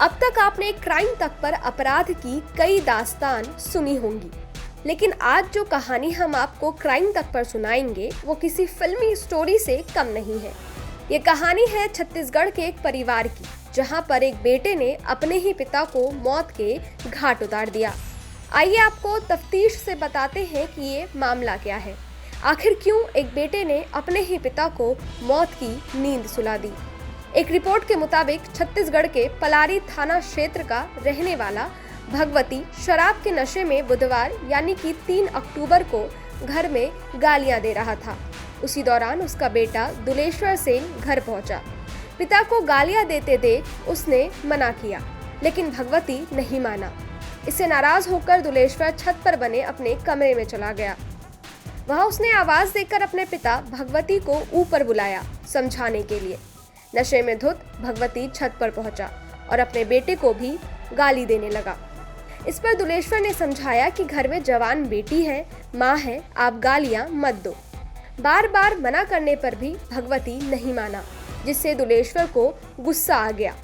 अब तक आपने क्राइम तक पर अपराध की कई दास्तान सुनी होंगी, लेकिन आज जो कहानी हम आपको क्राइम तक पर सुनाएंगे वो किसी फिल्मी स्टोरी से कम नहीं है। ये कहानी है छत्तीसगढ़ के एक परिवार की, जहां पर एक बेटे ने अपने ही पिता को मौत के घाट उतार दिया। आइए आपको तफ्तीश से बताते हैं कि ये मामला क्या है। आखिर क्यों एक बेटे ने अपने ही पिता को मौत की नींद सुला दी। एक रिपोर्ट के मुताबिक छत्तीसगढ़ के पलारी थाना क्षेत्र का रहने वाला भगवती शराब के नशे में बुधवार यानी कि 3 अक्टूबर को घर में गालियां दे रहा था। उसी दौरान उसका बेटा दुलेश्वर सेन घर पहुंचा। पिता को गालियां देते देख उसने मना किया, लेकिन भगवती नहीं माना। इससे नाराज होकर दुलेश्वर छत पर बने अपने कमरे में चला गया। वहां उसने आवाज देकर अपने पिता भगवती को ऊपर बुलाया समझाने के लिए। नशे में धुत भगवती छत पर पहुंचा और अपने बेटे को भी गाली देने लगा। इस पर दुलेश्वर ने समझाया कि घर में जवान बेटी है, माँ है, आप गालियां मत दो। बार बार मना करने पर भी भगवती नहीं माना, जिससे दुलेश्वर को गुस्सा आ गया।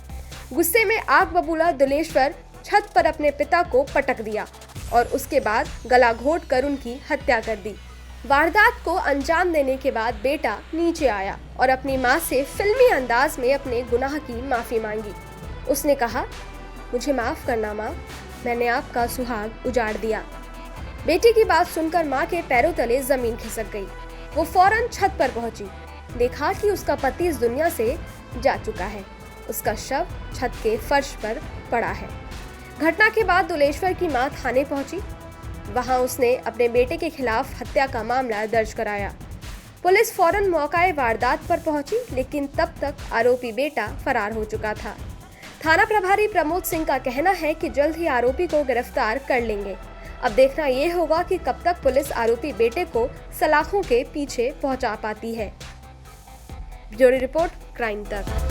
गुस्से में आग बबूला दुलेश्वर छत पर अपने पिता को पटक दिया और उसके बाद गला घोंट कर उनकी हत्या कर दी। वारदात को अंजाम देने के बाद बेटा नीचे आया और अपनी माँ से फिल्मी अंदाज में अपने गुनाह की माफी मांगी। उसने कहा, मुझे माफ करना माँ, मैंने आपका सुहाग उजाड़ दिया। बेटी की बात सुनकर माँ के पैरों तले जमीन खिसक गई। वो फौरन छत पर पहुंची, देखा कि उसका पति इस दुनिया से जा चुका है। उसका शव छत के फर्श पर पड़ा है। घटना के बाद दुलेश्वर की माँ थाने पहुंची। वहां उसने अपने बेटे के खिलाफ हत्या का मामला दर्ज कराया। पुलिस फौरन मौके वारदात पर पहुंची, लेकिन तब तक आरोपी बेटा फरार हो चुका था। थाना प्रभारी प्रमोद सिंह का कहना है कि जल्द ही आरोपी को गिरफ्तार कर लेंगे। अब देखना ये होगा कि कब तक पुलिस आरोपी बेटे को सलाखों के पीछे पहुंचा पाती है। ब्यूरो रिपोर्ट, क्राइम तक।